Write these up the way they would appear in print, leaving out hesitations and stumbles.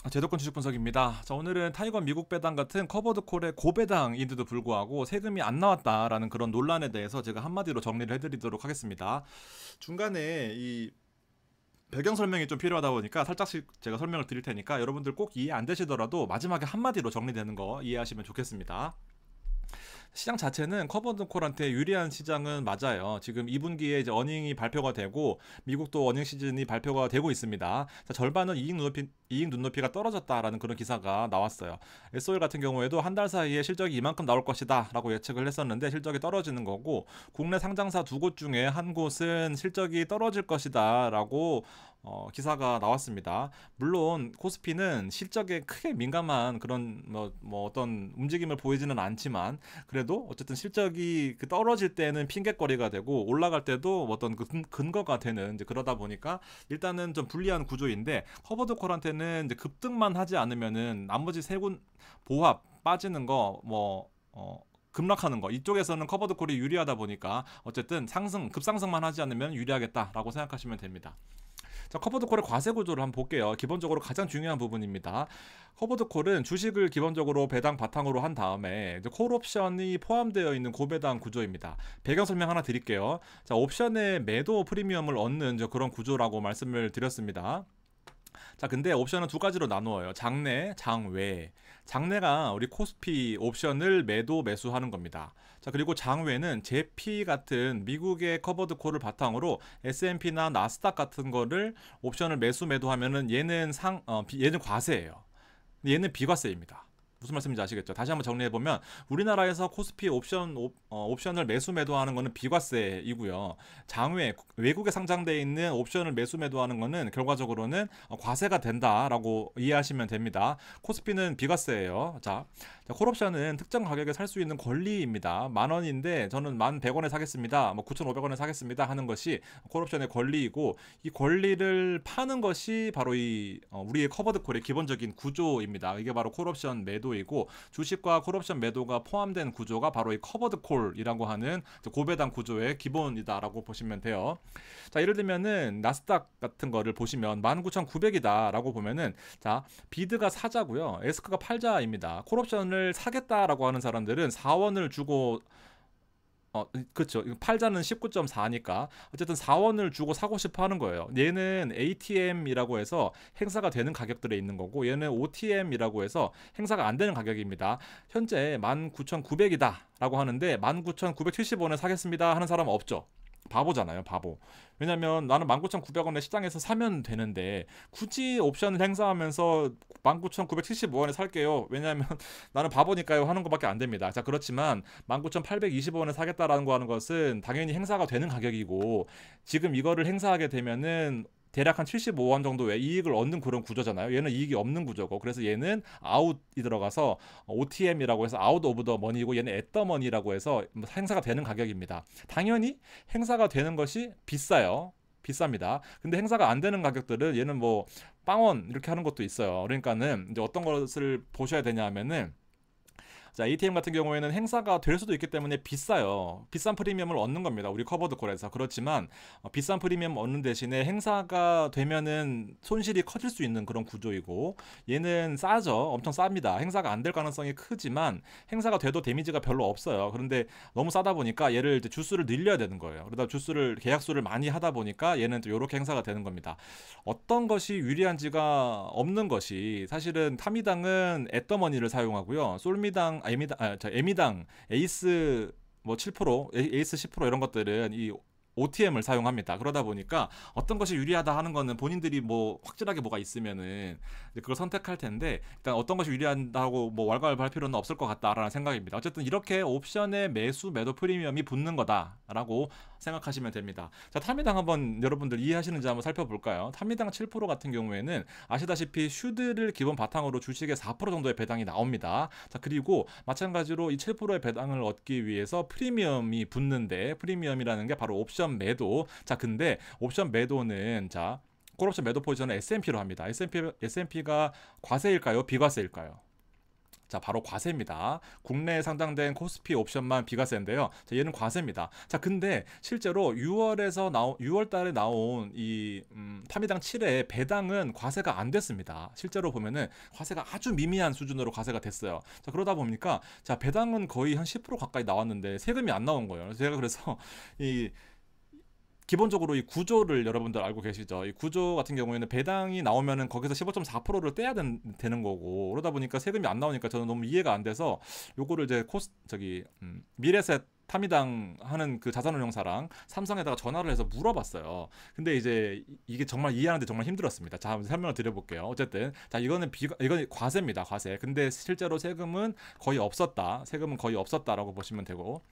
제도권 주식 분석입니다. 자, 오늘은 타이거 미국 배당 같은 커버드 콜의 고배당인데도 불구하고 세금이 안 나왔다라는 그런 논란에 대해서 제가 한마디로 정리를 해드리도록 하겠습니다. 중간에 이 배경 설명이 좀 필요하다 보니까 살짝씩 제가 설명을 드릴 테니까 여러분들 꼭 이해 안 되시더라도 마지막에 한마디로 정리되는 거 이해하시면 좋겠습니다. 시장 자체는 커버드 콜한테 유리한 시장은 맞아요. 지금 2분기에 이제 어닝이 발표가 되고 미국도 어닝 시즌이 발표가 되고 있습니다. 자, 절반은 이익 눈높이가 떨어졌다라는 그런 기사가 나왔어요. SOL 같은 경우에도 한 달 사이에 실적이 이만큼 나올 것이다라고 예측을 했었는데 실적이 떨어지는 거고 국내 상장사 두 곳 중에 한 곳은 실적이 떨어질 것이다라고 기사가 나왔습니다. 물론 코스피는 실적에 크게 민감한 그런 뭐 어떤 움직임을 보이지는 않지만 그래도 어쨌든 실적이 떨어질 때는 핑계거리가 되고 올라갈 때도 어떤 근거가 되는 이제 그러다 보니까 일단은 좀 불리한 구조인데 커버드 콜한테는 이제 급등만 하지 않으면은 나머지 세 군 보합 빠지는 거뭐 급락하는 거 이쪽에서는 커버드 콜이 유리하다 보니까 어쨌든 급상승만 하지 않으면 유리하겠다라고 생각하시면 됩니다. 자, 커버드 콜의 과세 구조를 한번 볼게요. 기본적으로 가장 중요한 부분입니다. 커버드 콜은 주식을 기본적으로 배당 바탕으로 한 다음에 이제 콜 옵션이 포함되어 있는 고배당 구조입니다. 배경 설명 하나 드릴게요. 자, 옵션의 매도 프리미엄을 얻는 그런 구조라고 말씀을 드렸습니다. 자, 근데 옵션은 두 가지로 나누어요. 장내, 장외. 장내가 우리 코스피 옵션을 매수하는 겁니다. 자, 그리고 장외는 제피 같은 미국의 커버드 콜을 바탕으로 S&P나 나스닥 같은 거를 옵션을 매도하면은 얘는 과세예요. 얘는 비과세입니다. 무슨 말씀인지 아시겠죠? 다시 한번 정리해보면 우리나라에서 코스피 옵션을 매도하는 거는 비과세이고요. 장외 외국에 상장되어 있는 옵션을 매도하는 거는 결과적으로는 과세가 된다라고 이해하시면 됩니다. 코스피는 비과세예요. 자, 콜옵션은 특정 가격에 살 수 있는 권리입니다. 10,000원인데 저는 1,100원에 사겠습니다. 9,500원에 사겠습니다 하는 것이 콜옵션의 권리이고 이 권리를 파는 것이 바로 우리의 커버드 콜의 기본적인 구조입니다. 이게 바로 콜옵션 매도이고 주식과 콜옵션 매도가 포함된 구조가 바로 이 커버드 콜이라고 하는 고배당 구조의 기본이다라고 보시면 돼요. 자, 예를 들면은 나스닥 같은 거를 보시면 19,900이다라고 보면은 자, 비드가 사자고요. 에스크가 팔자입니다. 콜옵션을 사겠다라고 하는 사람들은 4원을 주고 그렇죠. 팔자는 19.4니까 어쨌든 4원을 주고 사고 싶어 하는 거예요. 얘는 ATM이라고 해서 행사가 되는 가격들에 있는 거고 얘는 OTM이라고 해서 행사가 안 되는 가격입니다. 현재 19,900이다라고 하는데 19,970원에 사겠습니다 하는 사람은 없죠. 바보잖아요, 바보. 왜냐면 나는 19,900원에 시장에서 사면 되는데 굳이 옵션을 행사하면서 19,975원에 살게요. 왜냐면 나는 바보니까요 하는 것밖에 안 됩니다. 자, 그렇지만 19,820원에 사겠다라는 거 하는 것은 당연히 행사가 되는 가격이고 지금 이거를 행사하게 되면은 대략 한 75원 정도의 이익을 얻는 그런 구조잖아요. 얘는 이익이 없는 구조고 그래서 얘는 아웃이 들어가서 OTM이라고 해서 아웃 오브 더 머니고 얘는 앳 더 머니라고 해서 행사가 되는 가격입니다. 당연히 행사가 되는 것이 비싸요. 비쌉니다. 근데 행사가 안 되는 가격들은 얘는 빵원 이렇게 하는 것도 있어요. 그러니까는 이제 어떤 것을 보셔야 되냐 하면은 자, ATM 같은 경우에는 행사가 될 수도 있기 때문에 비싸요. 비싼 프리미엄을 얻는 겁니다. 우리 커버드 콜에서. 그렇지만 비싼 프리미엄 얻는 대신에 행사가 되면은 손실이 커질 수 있는 그런 구조이고 얘는 싸죠. 엄청 쌉니다. 행사가 안 될 가능성이 크지만 행사가 돼도 데미지가 별로 없어요. 그런데 너무 싸다 보니까 얘를 이제 주수를 늘려야 되는 거예요. 그러다 계약수를 많이 하다 보니까 얘는 또 이렇게 행사가 되는 겁니다. 어떤 것이 유리한지가 없는 것이 사실은 타미당은 앳더머니를 사용하고요. 솔미당 에미당 에이스 7% 에이스 10% 이런 것들은 이 OTM을 사용합니다. 그러다 보니까 어떤 것이 유리하다 하는 거는 본인들이 확실하게 뭐가 있으면은 그걸 선택할 텐데 일단 어떤 것이 유리하다고 왈가왈부할 필요는 없을 것 같다라는 생각입니다. 어쨌든 이렇게 옵션의 매도 프리미엄이 붙는 거다라고 생각하시면 됩니다. 자, 타미당 한번 여러분들 이해하시는지 한번 살펴볼까요? 타미당 7% 같은 경우에는 아시다시피 슈드를 기본 바탕으로 주식의 4% 정도의 배당이 나옵니다. 자, 그리고 마찬가지로 이 7%의 배당을 얻기 위해서 프리미엄이 붙는데 프리미엄이라는 게 바로 옵션 매도. 자, 근데 옵션 매도는 콜옵션 매도 포지션은 S&P로 합니다. S&P가 과세일까요? 비과세일까요? 자, 바로 과세입니다. 국내에 상장된 코스피 옵션만 비과세인데요. 자, 얘는 과세입니다. 자, 근데 실제로 6월 달에 나온 이 타미당 7의 배당은 과세가 안 됐습니다. 실제로 보면은 과세가 아주 미미한 수준으로 과세가 됐어요. 자, 그러다 보니까 자, 배당은 거의 한 10% 가까이 나왔는데 세금이 안 나온 거예요. 제가 그래서 이 기본적으로 이 구조를 여러분들 알고 계시죠? 이 구조 같은 경우에는 배당이 나오면은 거기서 15.4%를 떼야 되는 거고, 그러다 보니까 세금이 안 나오니까 저는 너무 이해가 안 돼서 요거를 이제 미래셋 타미당 하는 그 자산운용사랑 삼성에다가 전화를 해서 물어봤어요. 근데 이제 이게 정말 이해하는데 정말 힘들었습니다. 자, 한번 설명을 드려볼게요. 어쨌든 자, 이거는 과세입니다. 과세. 근데 실제로 세금은 거의 없었다. 세금은 거의 없었다라고 보시면 되고,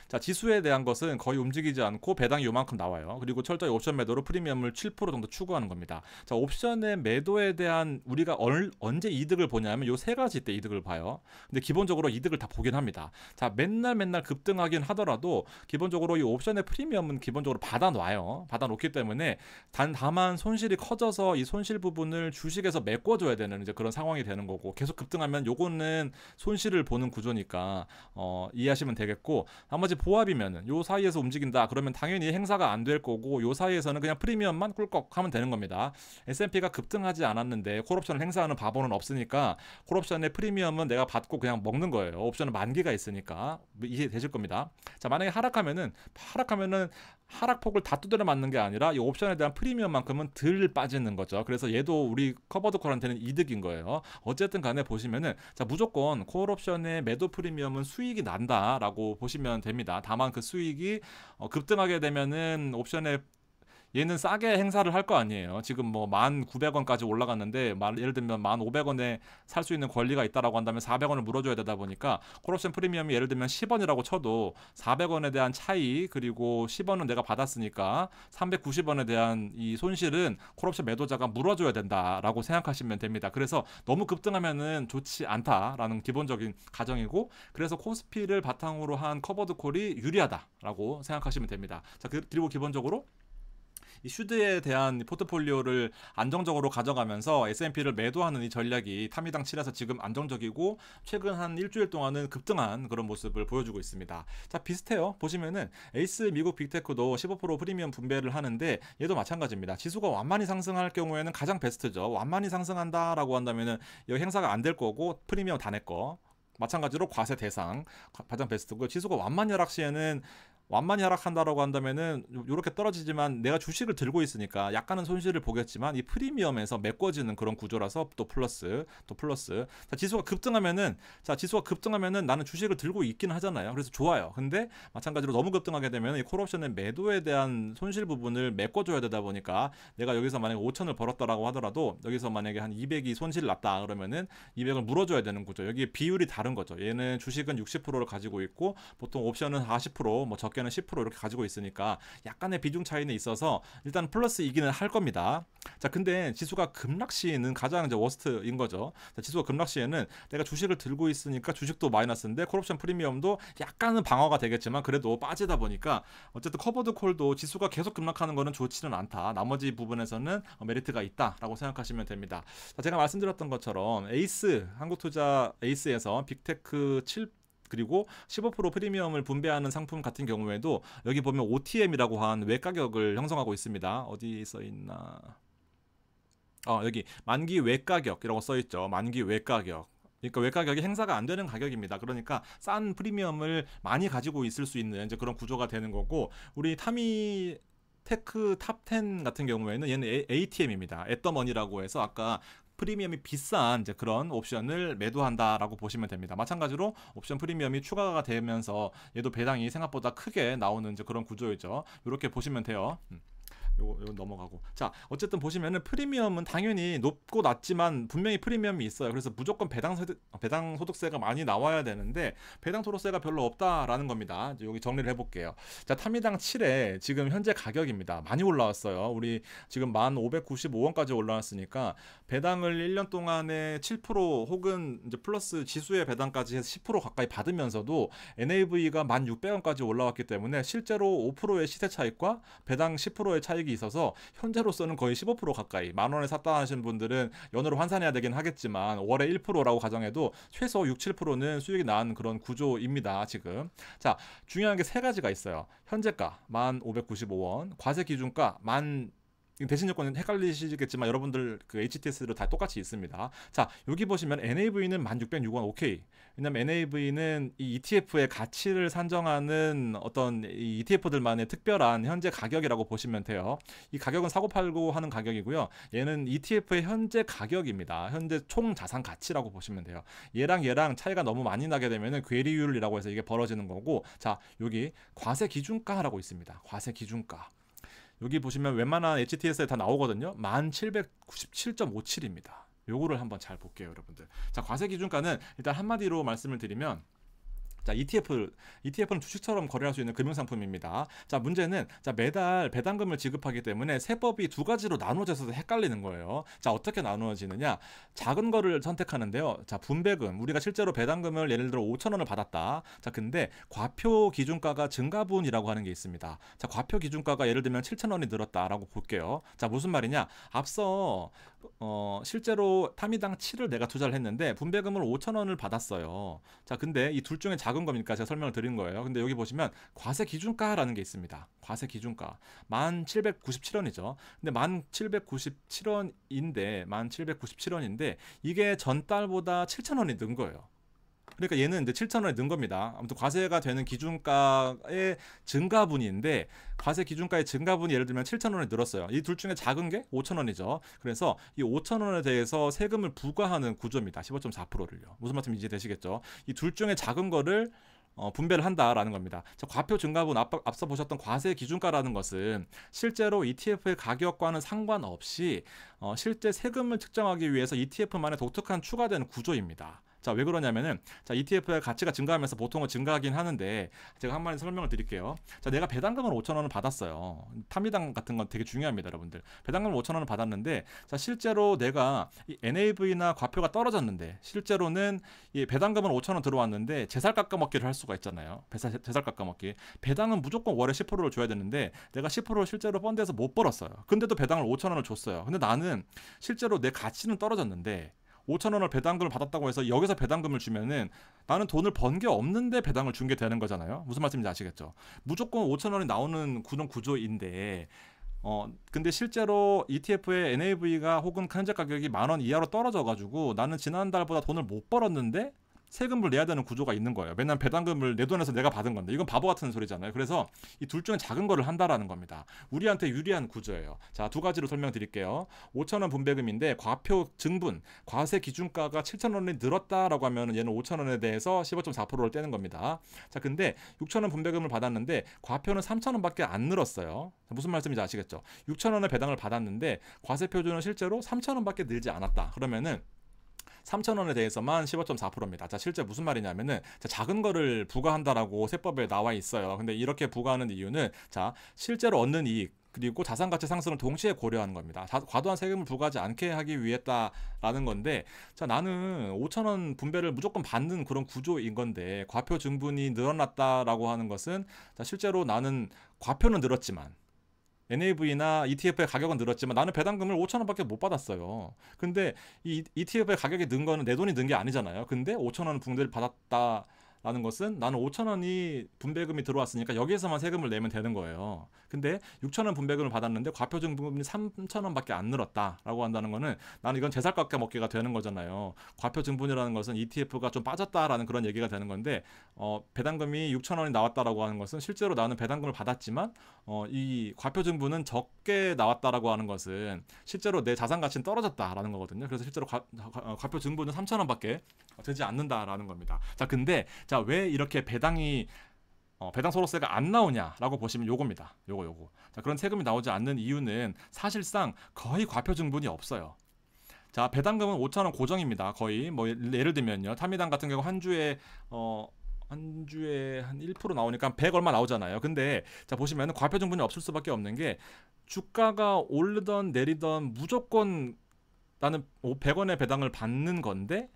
자, 지수에 대한 것은 거의 움직이지 않고 배당이 요만큼 나와요. 그리고 철저히 옵션 매도로 프리미엄을 7% 정도 추구하는 겁니다. 자, 옵션의 매도에 대한 우리가 언제 이득을 보냐면 요 세 가지 때 이득을 봐요. 근데 기본적으로 이득을 다 보긴 합니다. 자, 맨날 급등하긴 하더라도 기본적으로 이 옵션의 프리미엄은 기본적으로 받아놔요. 받아놓기 때문에 다만 손실이 커져서 이 손실 부분을 주식에서 메꿔줘야 되는 이제 그런 상황이 되는 거고, 계속 급등하면 요거는 손실을 보는 구조니까 이해하시면 되겠고, 나머지 보합이면은 요 사이에서 움직인다 그러면 당연히 행사가 안 될 거고, 요 사이에서는 그냥 프리미엄만 꿀꺽 하면 되는 겁니다. S&P가 급등하지 않았는데 콜옵션을 행사하는 바보는 없으니까 콜옵션의 프리미엄은 내가 받고 그냥 먹는 거예요. 옵션은 만기가 있으니까 이해되실 겁니다. 자, 만약에 하락하면은 하락폭을 다 두드려 맞는 게 아니라 이 옵션에 대한 프리미엄만큼은 덜 빠지는 거죠. 그래서 얘도 우리 커버드콜한테는 이득인 거예요. 어쨌든 간에 보시면은 자, 무조건 콜옵션의 매도 프리미엄은 수익이 난다라고 보시면 됩니다. 다만 그 수익이 급등하게 되면은 옵션에 얘는 싸게 행사를 할 거 아니에요. 지금 뭐 1,900원까지 올라갔는데 예를 들면 1,500원에 살 수 있는 권리가 있다라고 한다면 400원을 물어줘야 되다 보니까 콜옵션 프리미엄이 예를 들면 10원이라고 쳐도 400원에 대한 차이 그리고 10원은 내가 받았으니까 390원에 대한 이 손실은 콜옵션 매도자가 물어줘야 된다라고 생각하시면 됩니다. 그래서 너무 급등하면은 좋지 않다라는 기본적인 가정이고, 그래서 코스피를 바탕으로 한 커버드 콜이 유리하다라고 생각하시면 됩니다. 자, 그리고 기본적으로 이 슈드에 대한 포트폴리오를 안정적으로 가져가면서 S&P를 매도하는 이 전략이 타미당 7에서 지금 안정적이고 최근 한 일주일 동안은 급등한 그런 모습을 보여주고 있습니다. 자, 비슷해요. 보시면은 에이스 미국 빅테크도 15% 프리미엄 분배를 하는데 얘도 마찬가지입니다. 지수가 완만히 상승할 경우에는 가장 베스트죠. 완만히 상승한다라고 한다면은 여기 행사가 안 될 거고 프리미엄 다 내 거. 마찬가지로 과세 대상 가장 베스트고, 지수가 완만히 하락 시에는 완만히 하락한다라고 한다면은 이렇게 떨어지지만 내가 주식을 들고 있으니까 약간은 손실을 보겠지만 이 프리미엄에서 메꿔지는 그런 구조라서 또 플러스. 자, 지수가 급등하면은 나는 주식을 들고 있긴 하잖아요. 그래서 좋아요. 근데 마찬가지로 너무 급등하게 되면 이 콜옵션의 매도에 대한 손실 부분을 메꿔줘야 되다 보니까 내가 여기서 만약에 5천을 벌었다라고 하더라도 여기서 만약에 한 200이 손실 났다 그러면은 200을 물어줘야 되는 구조. 여기 비율이 다른 거죠. 얘는 주식은 60%를 가지고 있고 보통 옵션은 40%, 적게는 10% 이렇게 가지고 있으니까 약간의 비중 차이는 있어서 일단 플러스이기는 할 겁니다. 자, 근데 지수가 급락 시에는 가장 이제 워스트인 거죠. 자, 지수가 급락 시에는 내가 주식을 들고 있으니까 주식도 마이너스인데 콜옵션 프리미엄도 약간은 방어가 되겠지만 그래도 빠지다 보니까 어쨌든 커버드 콜도 지수가 계속 급락하는 거는 좋지는 않다. 나머지 부분에서는 메리트가 있다라고 생각하시면 됩니다. 자, 제가 말씀드렸던 것처럼 에이스, 한국투자 에이스에서 빅테크 7 그리고 15% 프리미엄을 분배하는 상품 같은 경우에도 여기 보면 OTM이라고 한 외가격을 형성하고 있습니다. 어디 써 있나? 여기 만기 외가격이라고 써 있죠. 만기 외가격. 그러니까 외가격이 행사가 안 되는 가격입니다. 그러니까 싼 프리미엄을 많이 가지고 있을 수 있는 이제 그런 구조가 되는 거고, 우리 타미 테크 탑10 같은 경우에는 얘는 ATM입니다. 앳더머니라고 해서 아까 프리미엄이 비싼 이제 그런 옵션을 매도한다라고 보시면 됩니다. 마찬가지로 옵션 프리미엄이 추가가 되면서 얘도 배당이 생각보다 크게 나오는 이제 그런 구조이죠. 이렇게 보시면 돼요. 요거 넘어가고. 자, 어쨌든 보시면은 프리미엄은 당연히 높고 낮지만 분명히 프리미엄이 있어요. 그래서 무조건 배당 소득세가 많이 나와야 되는데 배당 소득세가 별로 없다라는 겁니다. 이제 여기 정리를 해볼게요. 자, 타미당 7에 지금 현재 가격입니다. 많이 올라왔어요. 우리 지금 1,595원까지 올라왔으니까 배당을 1년 동안에 7% 혹은 이제 플러스 지수의 배당까지 해서 10% 가까이 받으면서도 NAV가 1,600원까지 올라왔기 때문에 실제로 5%의 시세 차익과 배당 10%의 차익이 수익이 있어서 현재로서는 거의 15% 가까이, 만 원에 샀다 하시는 분들은 연으로 환산해야 되긴 하겠지만 월에 1%라고 가정해도 최소 6, 7%는 수익이 난 그런 구조입니다. 지금. 자, 중요한 게 세 가지가 있어요. 현재가 1,595원, 과세 기준가 대신 조건은 헷갈리시겠지만 여러분들 그 HTS로 다 똑같이 있습니다. 자, 여기 보시면 NAV는 1,606원 오케이. 왜냐면 NAV는 이 ETF의 가치를 산정하는 어떤 이 ETF들만의 특별한 현재 가격이라고 보시면 돼요. 이 가격은 사고 팔고 하는 가격이고요. 얘는 ETF의 현재 가격입니다. 현재 총 자산 가치라고 보시면 돼요. 얘랑 차이가 너무 많이 나게 되면은 괴리율이라고 해서 이게 벌어지는 거고, 자, 여기 과세 기준가라고 있습니다. 과세 기준가. 여기 보시면 웬만한 HTS에 다 나오거든요. 1797.57입니다. 요거를 한번 잘 볼게요, 여러분들. 자, 과세 기준가는 일단 한마디로 말씀을 드리면, 자, ETF는 주식처럼 거래할 수 있는 금융상품입니다. 자, 문제는 자, 매달 배당금을 지급하기 때문에 세법이 두 가지로 나누어져서 헷갈리는 거예요. 자, 어떻게 나누어지느냐? 작은 거를 선택하는데요. 자, 분배금, 우리가 실제로 배당금을 예를 들어 5,000원을 받았다. 자, 근데 과표 기준가가 증가분이라고 하는 게 있습니다. 자, 과표 기준가가 예를 들면 7,000원이 늘었다라고 볼게요. 자, 무슨 말이냐? 앞서 실제로 타미당 7을 내가 투자를 했는데 분배금을 5,000원을 받았어요. 자, 근데 이 둘 중에 작은 겁니까? 제가 설명을 드린 거예요. 근데 여기 보시면 과세 기준가라는 게 있습니다. 과세 기준가 1,797원이죠. 근데 1,797원인데 이게 전달보다 7,000원이 는 거예요. 그러니까 얘는 이제 7,000원에 는 겁니다. 아무튼 과세가 되는 기준가의 증가분인데, 과세 기준가의 증가분이 예를 들면 7,000원이 늘었어요. 이 둘 중에 작은 게 5,000원이죠. 그래서 이 5,000원에 대해서 세금을 부과하는 구조입니다. 15.4%를요. 무슨 말씀인지 이해되시겠죠? 이 둘 중에 작은 거를 분배를 한다라는 겁니다. 자, 과표 증가분, 앞서 보셨던 과세 기준가라는 것은 실제로 ETF의 가격과는 상관없이 실제 세금을 측정하기 위해서 ETF만의 독특한 추가되는 구조입니다. 자, 왜 그러냐면은, 자, ETF의 가치가 증가하면서 보통은 증가하긴 하는데, 제가 한 마디 설명을 드릴게요. 자, 내가 배당금을 5,000원을 받았어요. 타미당 같은 건 되게 중요합니다, 여러분들. 배당금을 5,000원을 받았는데, 자, 실제로 내가 이 NAV나 과표가 떨어졌는데, 실제로는 이 배당금은 5,000원 들어왔는데 제살 깎아먹기를 할 수가 있잖아요. 제살 깎아먹기. 배당은 무조건 월에 10%를 줘야 되는데 내가 10%를 실제로 펀드에서 못 벌었어요. 근데도 배당을 5,000원을 줬어요. 근데 나는 실제로 내 가치는 떨어졌는데 5,000원을 배당금을 받았다고 해서 여기서 배당금을 주면은 나는 돈을 번 게 없는데 배당을 준 게 되는 거잖아요. 무슨 말씀인지 아시겠죠? 무조건 5,000원이 나오는 구조인데, 근데 실제로 ETF의 NAV가 혹은 현재 가격이 10,000원 이하로 떨어져가지고 나는 지난달보다 돈을 못 벌었는데 세금을 내야 되는 구조가 있는 거예요. 맨날 배당금을 내 돈에서 내가 받은 건데 이건 바보 같은 소리잖아요. 그래서 이 둘 중에 작은 거를 한다라는 겁니다. 우리한테 유리한 구조예요. 자, 두 가지로 설명드릴게요. 5,000원 분배금인데 과표 증분, 과세 기준가가 7,000원이 늘었다라고 하면 얘는 5,000원에 대해서 15.4%를 떼는 겁니다. 자, 근데 6,000원 분배금을 받았는데 과표는 3,000원밖에 안 늘었어요. 무슨 말씀인지 아시겠죠? 6,000원의 배당을 받았는데 과세 표준은 실제로 3,000원밖에 늘지 않았다. 그러면은 3,000원에 대해서만 15.4%입니다. 자, 실제 무슨 말이냐면은, 자, 작은 거를 부과한다라고 세법에 나와 있어요. 근데 이렇게 부과하는 이유는, 자, 실제로 얻는 이익 그리고 자산 가치 상승을 동시에 고려하는 겁니다. 과도한 세금을 부과하지 않게 하기 위했다라는 건데, 자, 나는 5,000원 분배를 무조건 받는 그런 구조인 건데 과표 증분이 늘어났다라고 하는 것은, 자, 실제로 나는 과표는 늘었지만 NAV나 ETF의 가격은 늘었지만 나는 배당금을 5,000원밖에 못 받았어요. 근데 이 ETF의 가격이 는 거는 내 돈이 는 게 아니잖아요. 근데 5,000원 분배를 받았다라는 것은 나는 5,000원이 분배금이 들어왔으니까 여기에서만 세금을 내면 되는 거예요. 근데 6,000원 분배금을 받았는데 과표 증분이 3,000원밖에 안 늘었다라고 한다는 거는 나는 이건 제살 깎아먹기가 되는 거잖아요. 과표 증분이라는 것은 ETF가 좀 빠졌다라는 그런 얘기가 되는 건데, 배당금이 6,000원이 나왔다라고 하는 것은 실제로 나는 배당금을 받았지만 이 과표 증분은 적게 나왔다라고 하는 것은 실제로 내 자산 가치는 떨어졌다라는 거거든요. 그래서 실제로 과표 증분은 3,000원밖에 되지 않는다라는 겁니다. 자, 근데 자, 왜 이렇게 배당 소득세가 안 나오냐라고 보시면 요겁니다. 요거. 자, 그런 세금이 나오지 않는 이유는 사실상 거의 과표 증분이 없어요. 자, 배당금은 5,000원 고정입니다. 거의 뭐 예를 들면요, 타미당 같은 경우 한 주에 한 1% 나오니까 100 얼마 나오잖아요. 근데 자, 보시면 과표 증분이 없을 수밖에 없는 게, 주가가 오르던 내리던 무조건 나는 100원의 배당을 받는 건데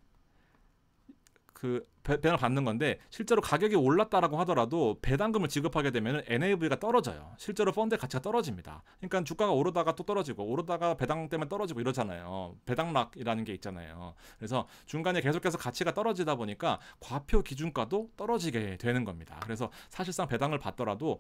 배당을 받는 건데 실제로 가격이 올랐다라고 하더라도 배당금을 지급하게 되면 NAV가 떨어져요. 실제로 펀드의 가치가 떨어집니다. 그러니까 주가가 오르다가 또 떨어지고 오르다가 배당 때문에 떨어지고 이러잖아요. 배당락이라는 게 있잖아요. 그래서 중간에 계속해서 가치가 떨어지다 보니까 과표 기준가도 떨어지게 되는 겁니다. 그래서 사실상 배당을 받더라도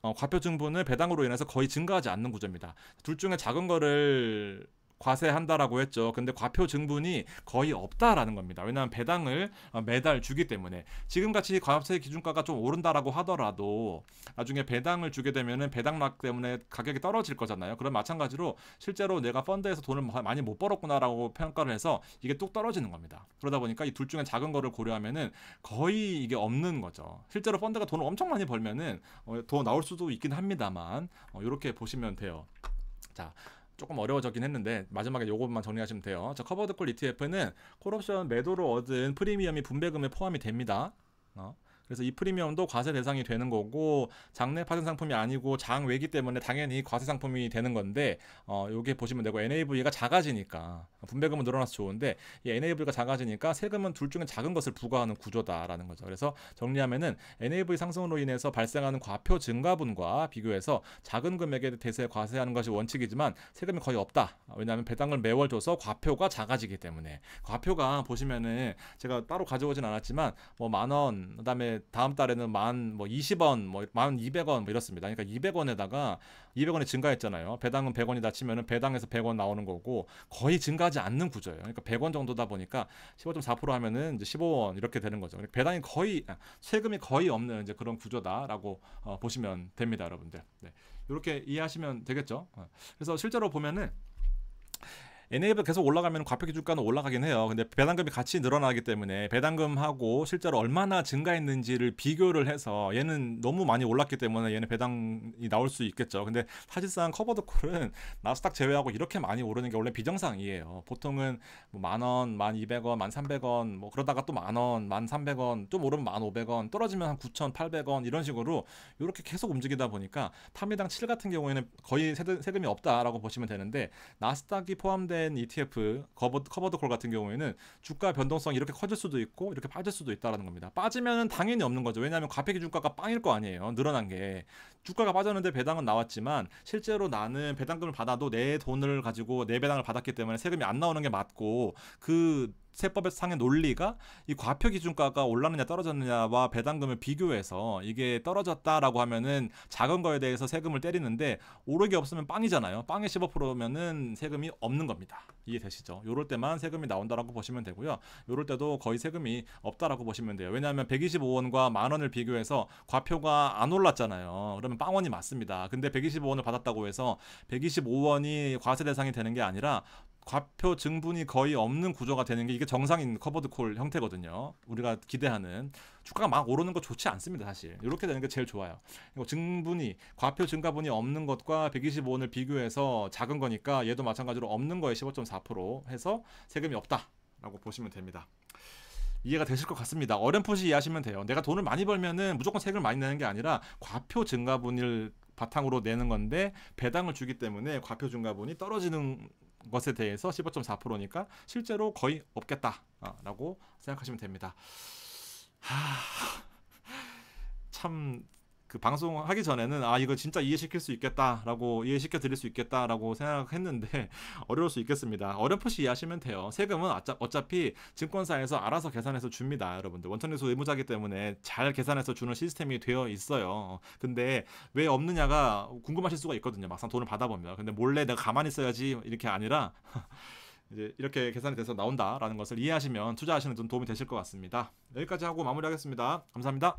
과표 증분을 배당으로 인해서 거의 증가하지 않는 구조입니다. 둘 중에 작은 거를 과세한다라고 했죠. 근데 과표 증분이 거의 없다라는 겁니다. 왜냐하면 배당을 매달 주기 때문에 지금같이 과세 기준가가 좀 오른다라고 하더라도 나중에 배당을 주게 되면은 배당락 때문에 가격이 떨어질 거잖아요. 그럼 마찬가지로 실제로 내가 펀드에서 돈을 많이 못 벌었구나라고 평가를 해서 이게 뚝 떨어지는 겁니다. 그러다 보니까 이 둘 중에 작은 거를 고려하면은 거의 이게 없는 거죠. 실제로 펀드가 돈을 엄청 많이 벌면은 더 나올 수도 있긴 합니다만 이렇게 보시면 돼요. 자. 조금 어려워졌긴 했는데 마지막에 요것만 정리하시면 돼요. 저 커버드콜 ETF는 콜옵션 매도로 얻은 프리미엄이 분배금에 포함이 됩니다. 그래서 이 프리미엄도 과세 대상이 되는 거고 장내 파생 상품이 아니고 장외기 때문에 당연히 과세 상품이 되는 건데 요게 보시면 되고 NAV가 작아지니까 분배금은 늘어나서 좋은데 이 NAV가 작아지니까 세금은 둘 중에 작은 것을 부과하는 구조다라는 거죠. 그래서 정리하면은 NAV 상승으로 인해서 발생하는 과표 증가분과 비교해서 작은 금액에 대세 과세하는 것이 원칙이지만 세금이 거의 없다. 왜냐하면 배당을 매월 줘서 과표가 작아지기 때문에 과표가 보시면은 제가 따로 가져오진 않았지만 뭐 10,000원 그다음에 다음 달에는 만 20원, 뭐 1,200원 뭐 이렇습니다. 그러니까 200원에다가 200원이 증가했잖아요. 배당은 100원이다 치면은 배당에서 100원 나오는 거고 거의 증가하지 않는 구조예요. 그러니까 100원 정도다 보니까 15.4% 하면은 이제 15원 이렇게 되는 거죠. 그러니까 배당이 거의 세금이 거의 없는 이제 그런 구조다라고 보시면 됩니다, 여러분들. 네. 이렇게 이해하시면 되겠죠. 그래서 실제로 보면은 NAV가 계속 올라가면 과표 기준가는 올라가긴 해요. 근데 배당금이 같이 늘어나기 때문에 배당금하고 실제로 얼마나 증가했는지를 비교를 해서 얘는 너무 많이 올랐기 때문에 얘는 배당이 나올 수 있겠죠. 근데 사실상 커버드콜은 나스닥 제외하고 이렇게 많이 오르는 게 원래 비정상이에요. 보통은 뭐 10,000원, 1,200원, 1,300원 뭐 그러다가 또 10,000원, 1,300원 좀 오르면 1,500원 떨어지면 한 9,800원 이런 식으로 이렇게 계속 움직이다 보니까 판매당 7 같은 경우에는 거의 세금이 없다라고 보시면 되는데 나스닥이 포함된 ETF 커버드콜 같은 경우에는 주가 변동성이 이렇게 커질 수도 있고 이렇게 빠질 수도 있다라는 겁니다. 빠지면 당연히 없는 거죠. 왜냐하면 과표 기준가가 빵일 거 아니에요. 늘어난 게 주가가 빠졌는데 배당은 나왔지만 실제로 나는 배당금을 받아도 내 돈을 가지고 내 배당을 받았기 때문에 세금이 안 나오는 게 맞고 그 세법상의 논리가 이 과표 기준가가 올랐느냐 떨어졌느냐와 배당금을 비교해서 이게 떨어졌다라고 하면은 작은 거에 대해서 세금을 때리는데 오르기 없으면 빵이잖아요. 빵에 15%면은 세금이 없는 겁니다. 이해되시죠? 요럴 때만 세금이 나온다라고 보시면 되고요. 요럴 때도 거의 세금이 없다라고 보시면 돼요. 왜냐하면 125원과 10,000원을 비교해서 과표가 안 올랐잖아요. 그러면 빵원이 맞습니다. 근데 125원을 받았다고 해서 125원이 과세 대상이 되는 게 아니라 과표 증분이 거의 없는 구조가 되는 게 이게 정상인 커버드콜 형태거든요. 우리가 기대하는 주가가 막 오르는 거 좋지 않습니다. 사실 이렇게 되는 게 제일 좋아요. 증분이 과표 증가분이 없는 것과 125원을 비교해서 작은 거니까 얘도 마찬가지로 없는 거에 15.4% 해서 세금이 없다라고 보시면 됩니다. 이해가 되실 것 같습니다. 어렴풋이 이해하시면 돼요. 내가 돈을 많이 벌면은 무조건 세금을 많이 내는 게 아니라 과표 증가분을 바탕으로 내는 건데 배당을 주기 때문에 과표 증가분이 떨어지는 것에 대해서 15.4%니까 실제로 거의 없겠다라고 생각하시면 됩니다. 참 그 방송하기 전에는 이거 진짜 이해시킬 수 있겠다라고 이해시켜 드릴 수 있겠다라고 생각했는데 어려울 수 있겠습니다. 어렴풋이 이해하시면 돼요. 세금은 어차피 증권사에서 알아서 계산해서 줍니다. 여러분들 원천회수 의무자기 때문에 잘 계산해서 주는 시스템이 되어 있어요. 근데 왜 없느냐가 궁금하실 수가 있거든요. 막상 돈을 받아보면. 근데 몰래 내가 가만히 있어야지 이렇게 아니라 이제 이렇게 계산이 돼서 나온다라는 것을 이해하시면 투자하시는 데 좀 도움이 되실 것 같습니다. 여기까지 하고 마무리하겠습니다. 감사합니다.